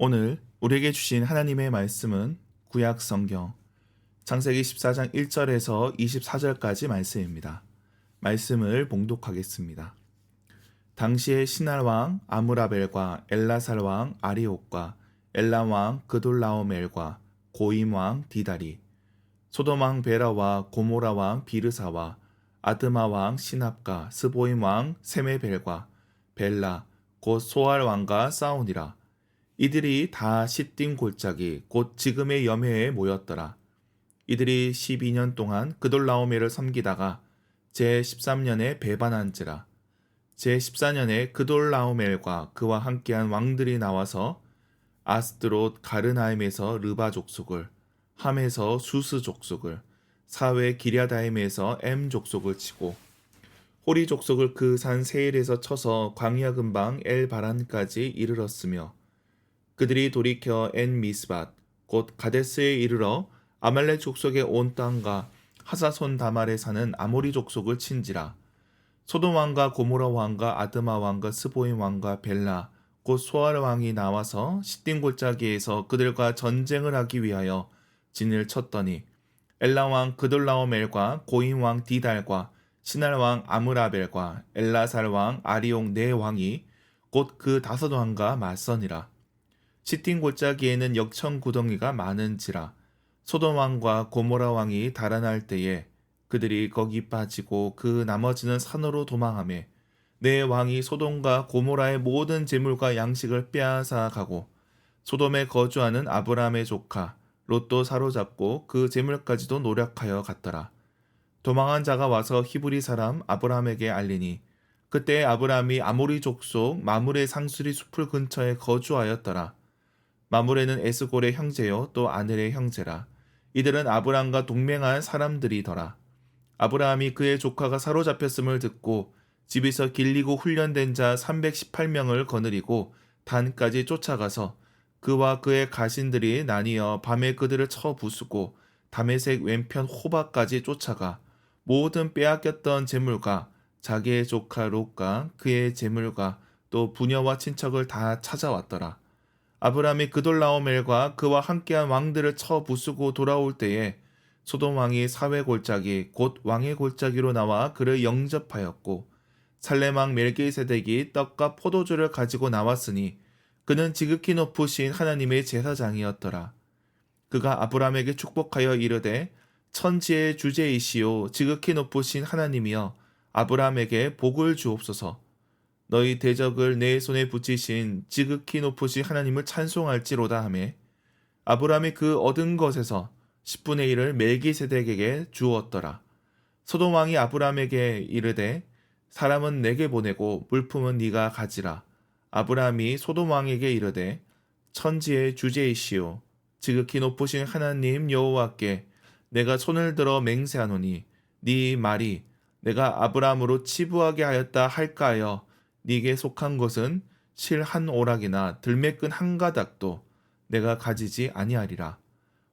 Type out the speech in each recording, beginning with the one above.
오늘 우리에게 주신 하나님의 말씀은 구약 성경 창세기 14장 1절에서 24절까지 말씀입니다. 말씀을 봉독하겠습니다. 당시에 시날 왕 아므라벨과 엘라살 왕 아리옥과 엘람 왕 그돌라오멜과 고임 왕 디다리, 소돔 왕 베라와 고모라 왕 비르사와 아드마 왕 시납과 스보임 왕 세메벨과 벨라 곧 소알 왕과 싸우니라. 이들이 다 시딤 골짜기 곧 지금의 염해에 모였더라. 이들이 12년 동안 그돌라오멜을 섬기다가 제13년에 배반한지라. 제14년에 그돌라오멜과 그와 함께한 왕들이 나와서 아스드롯 가르나임에서 르바 족속을, 함에서 수스 족속을, 사회 기랴다임에서 엠 족속을 치고 호리 족속을 그 산 세일에서 쳐서 광야 근방 엘바란까지 이르렀으며, 그들이 돌이켜 엔 미스밧 곧 가데스에 이르러 아말렉 족속의 온 땅과 하사손 다말에 사는 아모리 족속을 친지라. 소돔 왕과 고모라 왕과 아드마 왕과 스보임 왕과 벨라 곧 소알 왕이 나와서 시딤 골짜기에서 그들과 전쟁을 하기 위하여 진을 쳤더니, 엘람 왕 그돌라오멜과 고임 왕 디달과 시날 왕 아므라벨과 엘라살 왕 아리옥 네 왕이 곧 그 다섯 왕과 맞서니라. 시딤 골짜기에는 역청 구덩이가 많은지라. 소돔 왕과 고모라 왕이 달아날 때에 그들이 거기 빠지고 그 나머지는 산으로 도망하매, 내 왕이 소돔과 고모라의 모든 재물과 양식을 빼앗아 가고 소돔에 거주하는 아브라함의 조카 롯도 사로잡고 그 재물까지도 노력하여 갔더라. 도망한 자가 와서 히브리 사람 아브라함에게 알리니, 그때 아브라함이 아모리 족속 마므레 상수리 숲을 근처에 거주하였더라. 마므레는 에스골의 형제요 또 아넬의 형제라. 이들은 아브라함과 동맹한 사람들이더라. 아브라함이 그의 조카가 사로잡혔음을 듣고 집에서 길리고 훈련된 자 318명을 거느리고 단까지 쫓아가서 그와 그의 가신들이 나뉘어 밤에 그들을 쳐 부수고 다메섹 왼편 호바까지 쫓아가 모든 빼앗겼던 재물과 자기의 조카 롯과 그의 재물과 또 부녀와 친척을 다 찾아왔더라. 아브라함이 그돌라오멜과 그와 함께한 왕들을 쳐 부수고 돌아올 때에 소돔 왕이 사회 골짜기 곧 왕의 골짜기로 나와 그를 영접하였고, 살렘 왕 멜기세덱이 떡과 포도주를 가지고 나왔으니 그는 지극히 높으신 하나님의 제사장이었더라. 그가 아브라함에게 축복하여 이르되, 천지의 주제이시오 지극히 높으신 하나님이여 아브라함에게 복을 주옵소서. 너희 대적을 내 손에 붙이신 지극히 높으신 하나님을 찬송할지로다 하매, 아브라함이 그 얻은 것에서 10분의 1을 멜기세덱에게 주었더라. 소돔 왕이 아브라함에게 이르되, 사람은 내게 보내고 물품은 네가 가지라. 아브라함이 소돔 왕에게 이르되, 천지의 주제이시오 지극히 높으신 하나님 여호와께 내가 손을 들어 맹세하노니, 네 말이 내가 아브라함으로 치부하게 하였다 할까하여 네게 속한 것은 실 한 오락이나 들매끈 한 가닥도 내가 가지지 아니하리라.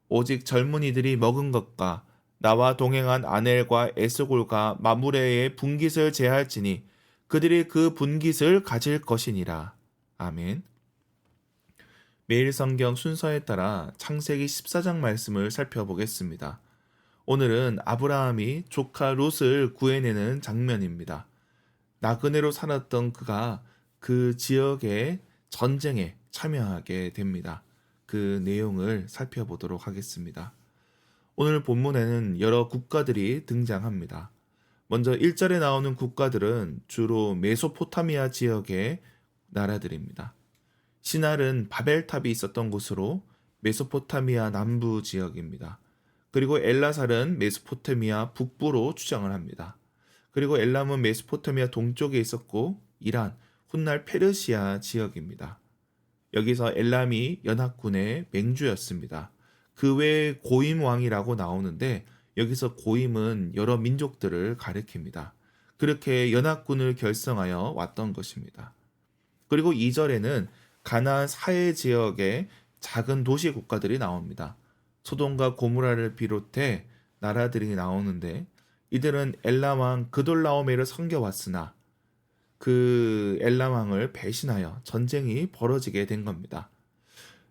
오직 젊은이들이 먹은 것과 나와 동행한 아넬과 에스골과 마므레의 분깃을 제할지니 그들이 그 분깃을 가질 것이니라. 아멘. 매일 성경 순서에 따라 창세기 14장 말씀을 살펴보겠습니다. 오늘은 아브라함이 조카 롯을 구해내는 장면입니다. 나그네로 살았던 그가 그 지역의 전쟁에 참여하게 됩니다. 그 내용을 살펴보도록 하겠습니다. 오늘 본문에는 여러 국가들이 등장합니다. 먼저 1절에 나오는 국가들은 주로 메소포타미아 지역의 나라들입니다. 시날은 바벨탑이 있었던 곳으로 메소포타미아 남부 지역입니다. 그리고 엘라살은 메소포타미아 북부로 추정을 합니다. 그리고 엘람은 메소포타미아 동쪽에 있었고 이란, 훗날 페르시아 지역입니다. 여기서 엘람이 연합군의 맹주였습니다. 그 외에 고임 왕이라고 나오는데 여기서 고임은 여러 민족들을 가리킵니다. 그렇게 연합군을 결성하여 왔던 것입니다. 그리고 2절에는 가나안 사해 지역의 작은 도시 국가들이 나옵니다. 소돔과 고모라를 비롯해 나라들이 나오는데 이들은 엘람 왕 그돌라오멜을 섬겨왔으나 그 엘람 왕을 배신하여 전쟁이 벌어지게 된 겁니다.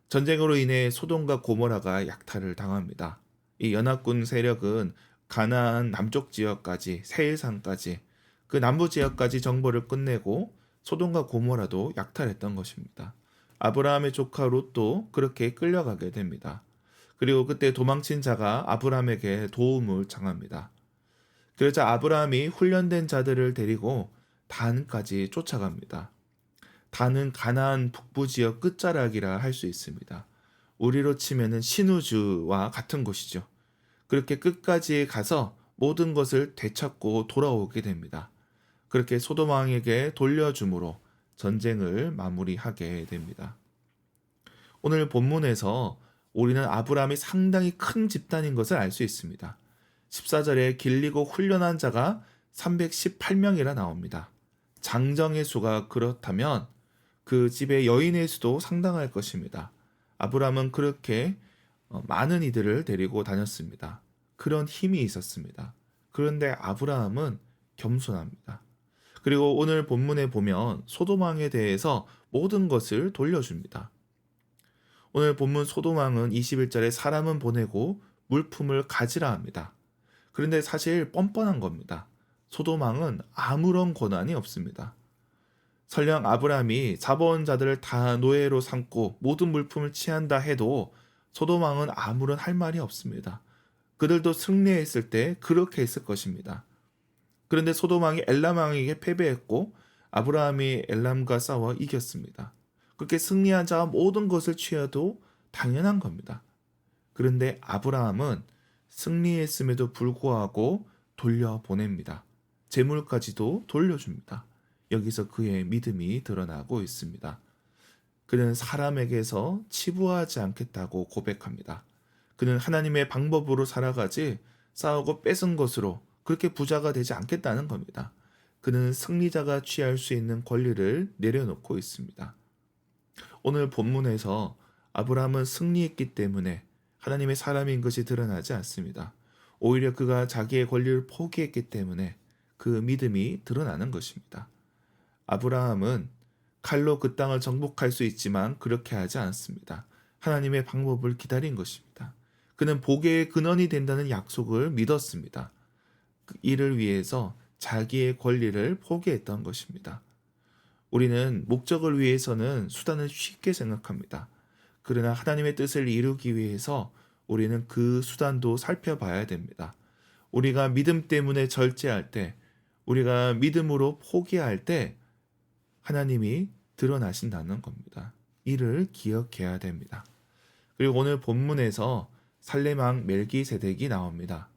전쟁으로 인해 소돔과 고모라가 약탈을 당합니다. 이 연합군 세력은 가나안 남쪽 지역까지 세일산까지 그 남부 지역까지 정보를 끝내고 소돔과 고모라도 약탈했던 것입니다. 아브라함의 조카 롯도 그렇게 끌려가게 됩니다. 그리고 그때 도망친 자가 아브라함에게 도움을 청합니다. 그러자 아브라함이 훈련된 자들을 데리고 단까지 쫓아갑니다. 단은 가나안 북부 지역 끝자락이라 할 수 있습니다. 우리로 치면은 신우주와 같은 곳이죠. 그렇게 끝까지 가서 모든 것을 되찾고 돌아오게 됩니다. 그렇게 소돔 왕에게 돌려줌으로 전쟁을 마무리하게 됩니다. 오늘 본문에서 우리는 아브라함이 상당히 큰 집단인 것을 알 수 있습니다. 14절에 길리고 훈련한 자가 318명이라 나옵니다. 장정의 수가 그렇다면 그 집의 여인의 수도 상당할 것입니다. 아브라함은 그렇게 많은 이들을 데리고 다녔습니다. 그런 힘이 있었습니다. 그런데 아브라함은 겸손합니다. 그리고 오늘 본문에 보면 소돔 왕에 대해서 모든 것을 돌려줍니다. 오늘 본문 소돔 왕은 21절에 사람은 보내고 물품을 가지라 합니다. 그런데 사실 뻔뻔한 겁니다. 소돔 왕은 아무런 권한이 없습니다. 설령 아브라함이 잡아온 자들을 다 노예로 삼고 모든 물품을 취한다 해도 소돔 왕은 아무런 할 말이 없습니다. 그들도 승리했을 때 그렇게 했을 것입니다. 그런데 소돔 왕이 엘람 왕에게 패배했고 아브라함이 엘람과 싸워 이겼습니다. 그렇게 승리한 자와 모든 것을 취해도 당연한 겁니다. 그런데 아브라함은 승리했음에도 불구하고 돌려보냅니다. 재물까지도 돌려줍니다. 여기서 그의 믿음이 드러나고 있습니다. 그는 사람에게서 치부하지 않겠다고 고백합니다. 그는 하나님의 방법으로 살아가지 싸우고 뺏은 것으로 그렇게 부자가 되지 않겠다는 겁니다. 그는 승리자가 취할 수 있는 권리를 내려놓고 있습니다. 오늘 본문에서 아브라함은 승리했기 때문에 하나님의 사람인 것이 드러나지 않습니다. 오히려 그가 자기의 권리를 포기했기 때문에 그 믿음이 드러나는 것입니다. 아브라함은 칼로 그 땅을 정복할 수 있지만 그렇게 하지 않습니다. 하나님의 방법을 기다린 것입니다. 그는 복의 근원이 된다는 약속을 믿었습니다. 이를 위해서 자기의 권리를 포기했던 것입니다. 우리는 목적을 위해서는 수단을 쉽게 생각합니다. 그러나 하나님의 뜻을 이루기 위해서 우리는 그 수단도 살펴봐야 됩니다. 우리가 믿음 때문에 절제할 때, 우리가 믿음으로 포기할 때 하나님이 드러나신다는 겁니다. 이를 기억해야 됩니다. 그리고 오늘 본문에서 살렘왕 멜기세덱이 나옵니다.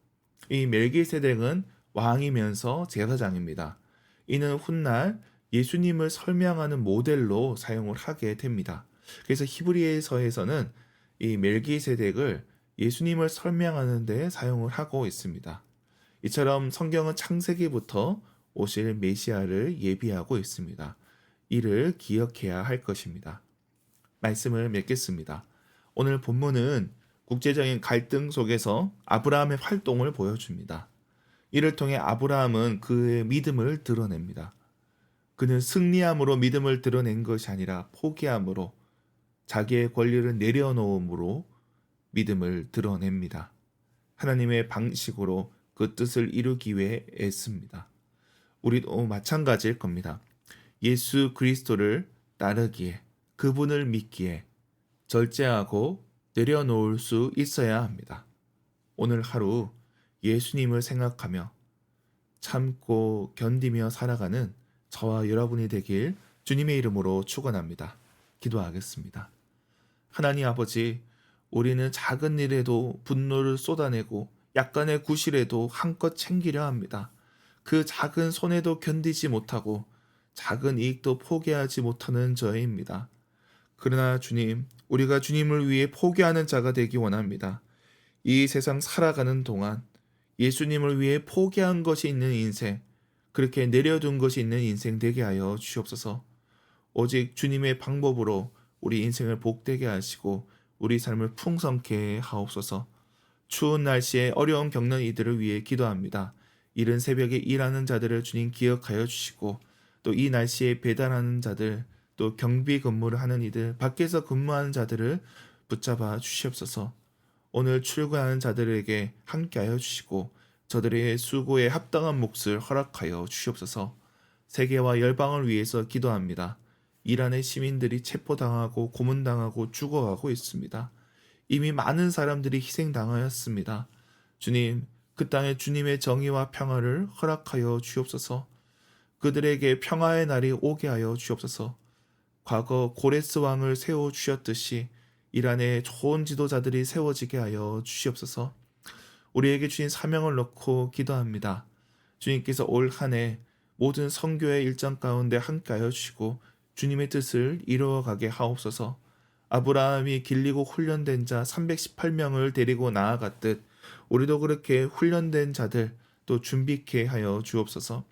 이 멜기세덱은 왕이면서 제사장입니다. 이는 훗날 예수님을 설명하는 모델로 사용을 하게 됩니다. 그래서 히브리서에서는 이 멜기세덱을 예수님을 설명하는 데 사용을 하고 있습니다. 이처럼 성경은 창세기부터 오실 메시아를 예비하고 있습니다. 이를 기억해야 할 것입니다. 말씀을 맺겠습니다. 오늘 본문은 국제적인 갈등 속에서 아브라함의 활동을 보여줍니다. 이를 통해 아브라함은 그의 믿음을 드러냅니다. 그는 승리함으로 믿음을 드러낸 것이 아니라 포기함으로 자기의 권리를 내려놓음으로 믿음을 드러냅니다. 하나님의 방식으로 그 뜻을 이루기 위해 애씁니다. 우리도 마찬가지일 겁니다. 예수 그리스도를 따르기에, 그분을 믿기에 절제하고 내려놓을 수 있어야 합니다. 오늘 하루 예수님을 생각하며 참고 견디며 살아가는 저와 여러분이 되길 주님의 이름으로 축원합니다. 기도하겠습니다. 하나님 아버지, 우리는 작은 일에도 분노를 쏟아내고 약간의 구실에도 한껏 챙기려 합니다. 그 작은 손해도 견디지 못하고 작은 이익도 포기하지 못하는 저희입니다. 그러나 주님, 우리가 주님을 위해 포기하는 자가 되기 원합니다. 이 세상 살아가는 동안 예수님을 위해 포기한 것이 있는 인생, 그렇게 내려둔 것이 있는 인생 되게 하여 주옵소서. 오직 주님의 방법으로 우리 인생을 복되게 하시고 우리 삶을 풍성케 하옵소서. 추운 날씨에 어려움 겪는 이들을 위해 기도합니다. 이른 새벽에 일하는 자들을 주님 기억하여 주시고 또 이 날씨에 배달하는 자들, 또 경비 근무를 하는 이들, 밖에서 근무하는 자들을 붙잡아 주시옵소서. 오늘 출근하는 자들에게 함께하여 주시고 저들의 수고에 합당한 몫을 허락하여 주시옵소서. 세계와 열방을 위해서 기도합니다. 이란의 시민들이 체포당하고 고문당하고 죽어가고 있습니다. 이미 많은 사람들이 희생당하였습니다. 주님, 그 땅에 주님의 정의와 평화를 허락하여 주옵소서. 그들에게 평화의 날이 오게 하여 주옵소서. 과거 고레스 왕을 세워 주셨듯이 이란의 좋은 지도자들이 세워지게 하여 주시옵소서. 우리에게 주신 사명을 놓고 기도합니다. 주님께서 올 한 해 모든 선교의 일정 가운데 함께하여 주시고 주님의 뜻을 이루어가게 하옵소서. 아브라함이 길리고 훈련된 자 318명을 데리고 나아갔듯 우리도 그렇게 훈련된 자들 또 준비케 하여 주옵소서.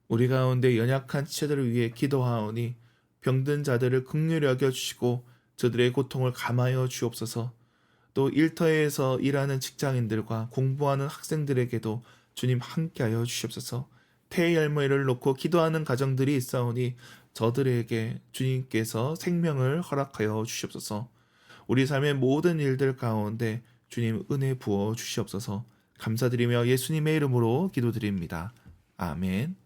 우리 가운데 연약한 지체들을 위해 기도하오니 병든 자들을 긍휼히 여겨 주시고 저들의 고통을 감하여 주옵소서. 또 일터에서 일하는 직장인들과 공부하는 학생들에게도 주님 함께하여 주시옵소서. 태의 열매를 놓고 기도하는 가정들이 있사오니 저들에게 주님께서 생명을 허락하여 주시옵소서. 우리 삶의 모든 일들 가운데 주님 은혜 부어 주시옵소서. 감사드리며 예수님의 이름으로 기도드립니다. 아멘.